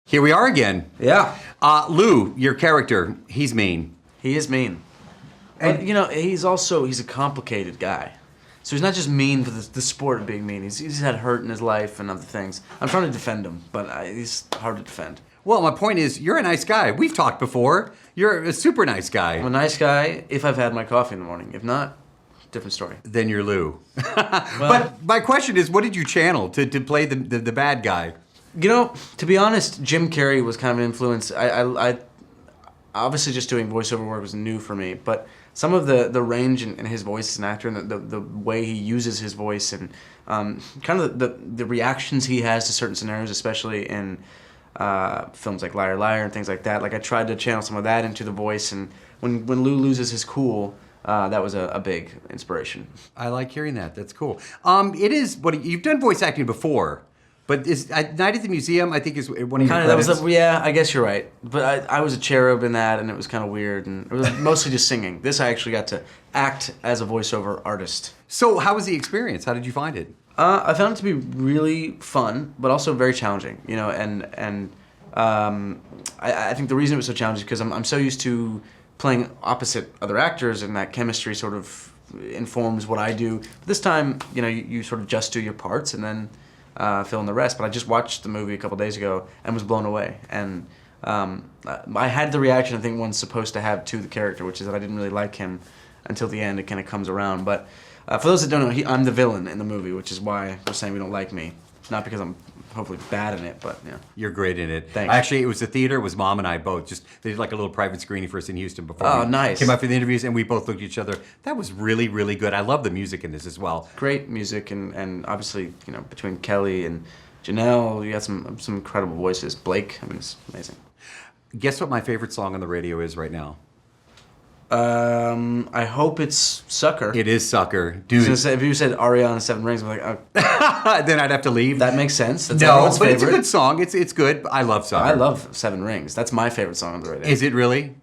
Here we are again. Yeah. Lou, your character, he's mean. He is mean. And you know, he's a complicated guy. So he's not just mean for the sport of being mean. He's had hurt in his life and other things. I'm trying to defend him, but he's hard to defend. Well, my point is, you're a nice guy. We've talked before. You're a super nice guy. I'm a nice guy if I've had my coffee in the morning. If not, different story. Then you're Lou. But my question is, what did you channel to play the bad guy? You know, to be honest, Jim Carrey was kind of an influence. I obviously just doing voiceover work was new for me, but some of the range in his voice as an actor and the way he uses his voice and kind of the reactions he has to certain scenarios, especially in films like Liar Liar and things like that. Like I tried to channel some of that into the voice, and when Lou loses his cool, that was a big inspiration. I like hearing that. That's cool. It is what you've done voice acting before. But Night at the Museum, I think, is one of your credits. Yeah, I guess you're right. But I was a cherub in that, and it was kind of weird, and it was mostly just singing. This I actually got to act as a voiceover artist. So how was the experience? How did you find it? I found it to be really fun, but also very challenging. You know, and I think the reason it was so challenging is because I'm so used to playing opposite other actors, and that chemistry sort of informs what I do. But this time, you know, you sort of just do your parts, and then fill in the rest. But I just watched the movie a couple days ago and was blown away. And I had the reaction I think one's supposed to have to the character, which is that I didn't really like him until the end. It kind of comes around. But for those that don't know, I'm the villain in the movie, which is why we're saying we don't like me. Not because I'm hopefully bad in it, but yeah. You're great in it. Thanks. Actually, it was the theater. It was Mom and I both. They did like a little private screening for us in Houston before. Oh, we nice. Came out for the interviews, and we both looked at each other. That was really, really good. I love the music in this as well. Great music, and obviously, you know, between Kelly and Janelle, you got some incredible voices. Blake, I mean, it's amazing. Guess what my favorite song on the radio is right now? I hope it's Sucker. It is Sucker. Dude. If you said Ariana Seven Rings, I'm like, oh. Then I'd have to leave. That makes sense. That's no, everyone's but favorite. it's a good song. It's good. I love Sucker. I love Seven Rings. That's my favorite song on the radio. Is it really?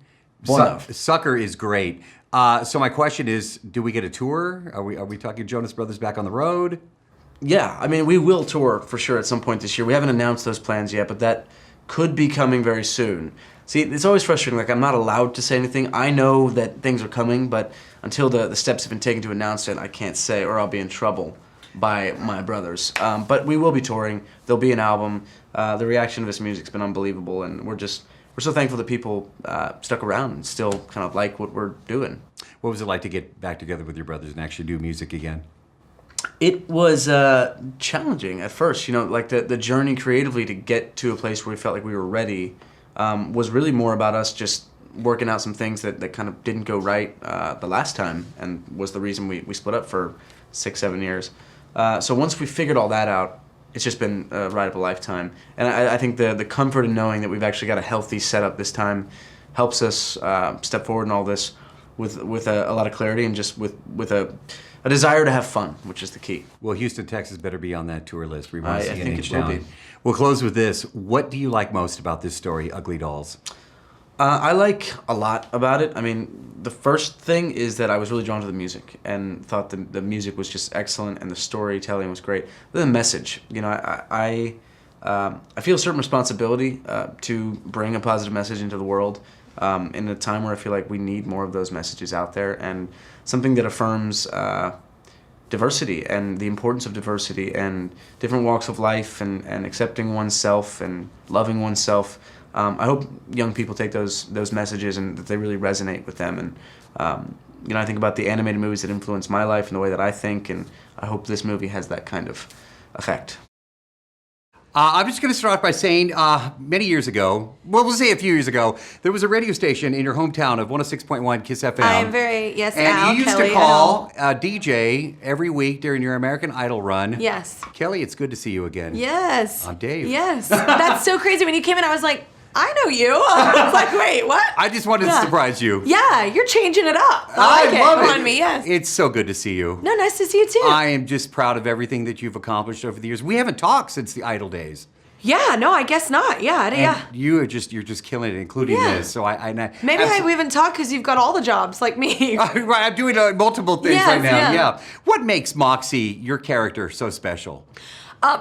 One of. Sucker is great. So my question is, do we get a tour? Are we talking Jonas Brothers back on the road? Yeah, I mean, we will tour for sure at some point this year. We haven't announced those plans yet, but that could be coming very soon. See, it's always frustrating. Like, I'm not allowed to say anything. I know that things are coming, but until the steps have been taken to announce it, I can't say, or I'll be in trouble by my brothers. But we will be touring. There'll be an album. The reaction to this music's been unbelievable, and we're so thankful that people stuck around and still kind of like what we're doing. What was it like to get back together with your brothers and actually do music again? It was challenging at first. You know, like the journey creatively to get to a place where we felt like we were ready was really more about us just working out some things that kind of didn't go right the last time, and was the reason we split up for 6-7 years. So once we figured all that out, it's just been a ride of a lifetime. And I think the comfort in knowing that we've actually got a healthy setup this time helps us step forward in all this with a lot of clarity and just with a desire to have fun, which is the key. Well, Houston, Texas better be on that tour list. We want to see I it think in it will town. be. We'll close with this. What do you like most about this story, UglyDolls? I like a lot about it. I mean, the first thing is that I was really drawn to the music and thought the music was just excellent and the storytelling was great. The message, you know, I feel a certain responsibility to bring a positive message into the world in a time where I feel like we need more of those messages out there, and something that affirms diversity and the importance of diversity and different walks of life and accepting oneself and loving oneself. I hope young people take those messages and that they really resonate with them. And you know, I think about the animated movies that influence my life and the way that I think, and I hope this movie has that kind of effect. I'm just going to start off by saying many years ago, well, we'll say a few years ago, there was a radio station in your hometown of 106.1 KISS FM. I am very, yes, and Al, you used Kelly, to call DJ every week during your American Idol run. Yes. Kelly, it's good to see you again. Yes. I'm Dave. Yes. That's so crazy. When you came in, I was like, I know you. I was like, wait, what? I just wanted to surprise you. Yeah, you're changing it up. I like love it. On me, yes. It's so good to see you. No, nice to see you too. I am just proud of everything that you've accomplished over the years. We haven't talked since the Idol days. Yeah, no, I guess not. Yeah, yeah. You're just killing it, including this. So maybe we haven't talked because you've got all the jobs like me. Right, I'm doing multiple things Yes, right now. yeah. What makes Moxie, your character, so special?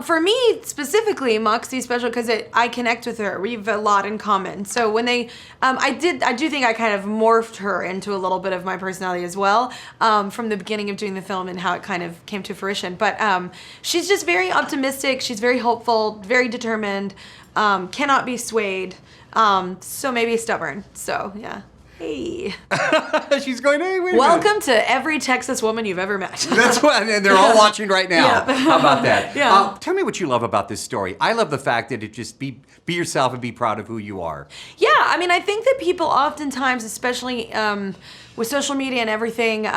For me specifically, Moxie's special because I connect with her. We have a lot in common. So when I do think I kind of morphed her into a little bit of my personality as well, from the beginning of doing the film and how it kind of came to fruition. But she's just very optimistic. She's very hopeful, very determined, cannot be swayed. So maybe stubborn. So yeah. Hey. She's going, hey, wait a minute. Welcome to every Texas woman you've ever met. That's what, and they're all watching right now. Yeah. How about that? Yeah. Tell me what you love about this story. I love the fact that it just be yourself and be proud of who you are. Yeah, I mean, I think that people oftentimes, especially with social media and everything,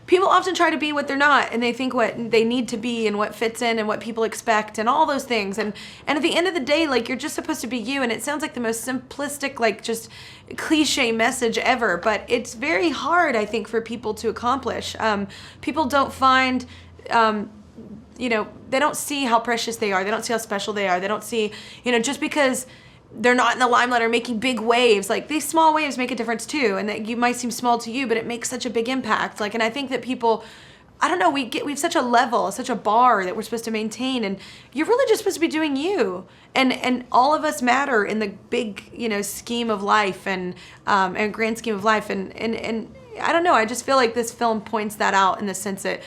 people often try to be what they're not, and they think what they need to be and what fits in and what people expect and all those things. And at the end of the day, like, you're just supposed to be you, and it sounds like the most simplistic, like, just cliche message ever, but it's very hard, I think, for people to accomplish. People don't find... they don't see how precious they are. They don't see how special they are. They don't see, just because they're not in the limelight or making big waves. Like, these small waves make a difference too, and that you might seem small to you, but it makes such a big impact. Like, and I think that people, I don't know, we have such a level, such a bar that we're supposed to maintain, and you're really just supposed to be doing you. And all of us matter in the big, scheme of life and grand scheme of life. And I don't know, I just feel like this film points that out in the sense that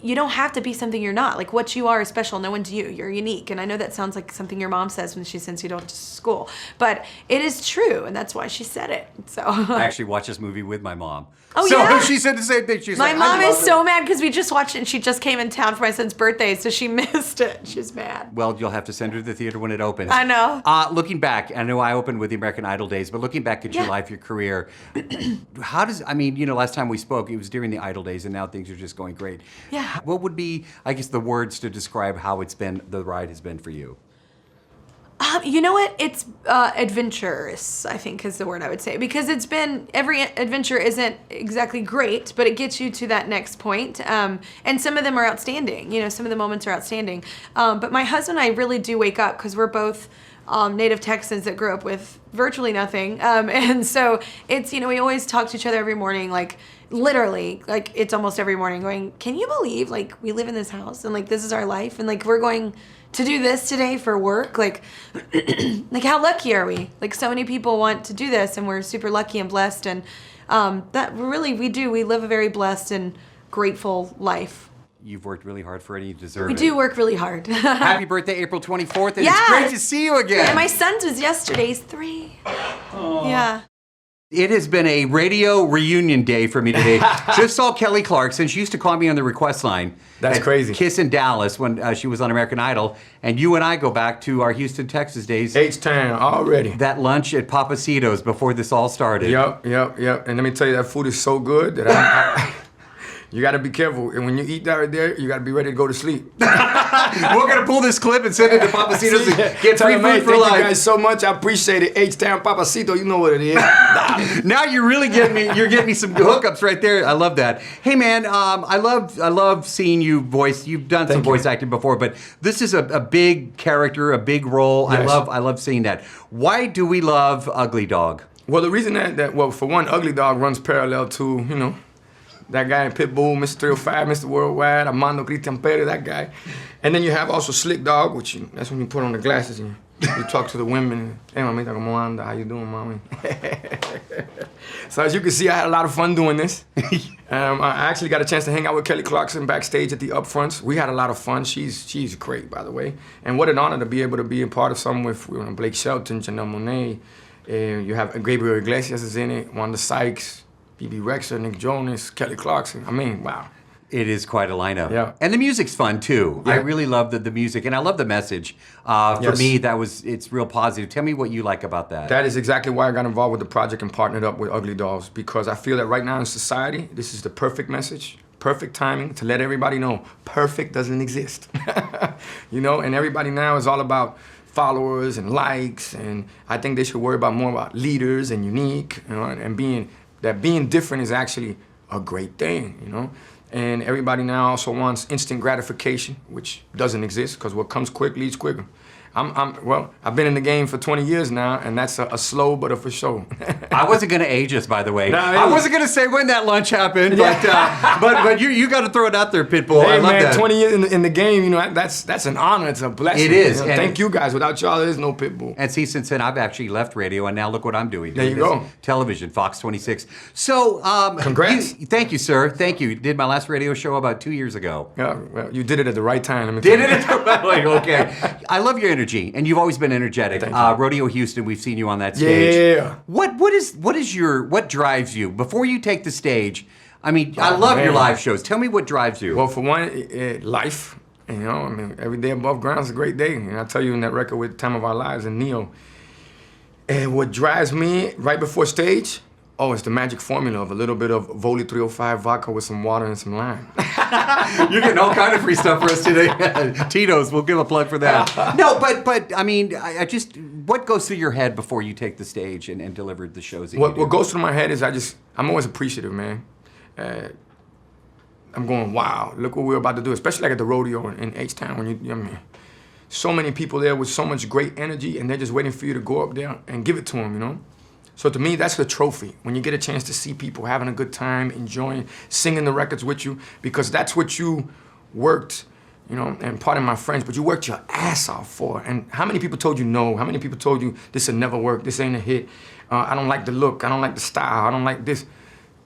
you don't have to be something you're not. Like, what you are is special. No one's you. You're unique. And I know that sounds like something your mom says when she sends you to school, but it is true, and that's why she said it. So I actually watched this movie with my mom. Oh, so yeah? she said the same thing. She's my like, mom I is love so it. mad because we just watched it, and she just came in town for my son's birthday, so she missed it. She's mad. Well, you'll have to send her to the theater when it opens. I know. Looking back, I know I opened with the American Idol days, but looking back at your life, your career, last time we spoke, it was during the Idol days, and now things are just going great. Yeah. What would be, I guess, the words to describe how the ride has been for you? You know what? It's adventurous, I think, is the word I would say. Because every adventure isn't exactly great, but it gets you to that next point. And some of them are outstanding. Some of the moments are outstanding. But my husband and I really do wake up because we're both native Texans that grew up with virtually nothing. And so it's, we always talk to each other every morning, like, literally, like, it's almost every morning going, can you believe, like, we live in this house and, like, this is our life and, like, we're going to do this today for work? Like, like, how lucky are we? Like, so many people want to do this, and we're super lucky and blessed, and that really we live a very blessed and grateful life. You've worked really hard for it, and you deserve We it. do work really hard. Happy birthday, April 24th, and Yeah. it's great to see you again. And my son's was yesterday. He's 3. Aww. Yeah. It has been a radio reunion day for me today. Just saw Kelly Clarkson. She used to call me on the request line. That's at crazy. Kiss in Dallas when she was on American Idol. And you and I go back to our Houston, Texas days. H-Town already. That lunch at Papacito's before this all started. Yep. And let me tell you, that food is so good that you got to be careful. And when you eat that right there, you got to be ready to go to sleep. We're going to pull this clip and send it to Papacito's and get Tell free them, food hey, for thank life. you guys so much. I appreciate it. H-Town Papacito, you know what it is. Now you're really getting me. You're getting me some hookups right there. I love that. Hey man, I love seeing you voice. You've done some voice acting before, but this is a big character, a big role. Yes. I love seeing that. Why do we love Ugly Dog? Well, the reason that for one, Ugly Dog runs parallel to, that guy in Pitbull, Mr. 305, Mr. Worldwide, Armando Cristian Perez, that guy. And then you have also Slick Dog, that's when you put on the glasses and you talk to the women. Hey, mamita, ¿cómo anda? How you doing, mommy? So as you can see, I had a lot of fun doing this. I actually got a chance to hang out with Kelly Clarkson backstage at the Upfronts. We had a lot of fun. She's great, by the way. And what an honor to be able to be a part of something with Blake Shelton, Janelle Monáe. You have Gabriel Iglesias is in it, Wanda Sykes, B.B. Rexha, Nick Jonas, Kelly Clarkson. I mean, wow. It is quite a lineup. Yeah. And the music's fun too. Yeah. I really love the music, and I love the message. For Yes. me, it's real positive. Tell me what you like about that. That is exactly why I got involved with the project and partnered up with UglyDolls, because I feel that right now in society, this is the perfect message, perfect timing to let everybody know perfect doesn't exist. And everybody now is all about followers and likes, and I think they should worry more about leaders and unique, and being different is actually a great thing, And everybody now also wants instant gratification, which doesn't exist, because what comes quick leads quicker. Well, I've been in the game for 20 years now, and that's a slow but a for sure. I wasn't going to age us, by the way. No, I wasn't going to say when that lunch happened, but you got to throw it out there, Pitbull. Hey, I love man, that. 20 years in the game, you know, that's an honor. It's a blessing. It is. You know, thank you guys. Without y'all, there is no Pitbull. And see, since then, I've actually left radio, and now look what I'm doing. There you this go. Television, Fox 26. So, Congrats. Thank you, sir. Thank you. Did my last radio show about 2 years ago. Yeah, well, you did it at the right time. Let me Did tell it you. at the right way? Okay. I love your energy, and you've always been energetic. Thank you. Rodeo Houston, we've seen you on that stage. Yeah. What drives you before you take the stage? I mean, I love your man. live shows. Tell me what drives you. Well, for one, life. You know, I mean, every day above ground is a great day. And I tell you in that record with Time of Our Lives and Neo. And what drives me right before stage, it's the magic formula of a little bit of Voli 305 vodka with some water and some lime. You're getting all kind of free stuff for us today. Tito's, we'll give a plug for that. No, but I mean, I just, what goes through your head before you take the stage and deliver the shows that you do? What goes through my head is I'm always appreciative, man. I'm going, wow, look what we're about to do, especially like at the rodeo in H-Town when I mean, so many people there with so much great energy and they're just waiting for you to go up there and give it to them, you know? So to me, that's the trophy. When you get a chance to see people having a good time, enjoying, singing the records with you, because that's what you worked, you know, and pardon my French, but you worked your ass off for. And how many people told you no? How many people told you this will never work, this ain't a hit, I don't like the look, I don't like the style, I don't like this.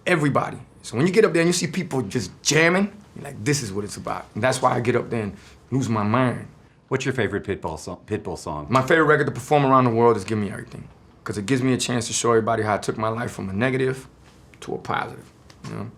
Everybody. So when you get up there and you see people just jamming, you're like, this is what it's about. And that's why I get up there and lose my mind. What's your favorite Pitbull song? My favorite record to perform around the world is Give Me Everything. Because it gives me a chance to show everybody how I took my life from a negative to a positive, you know?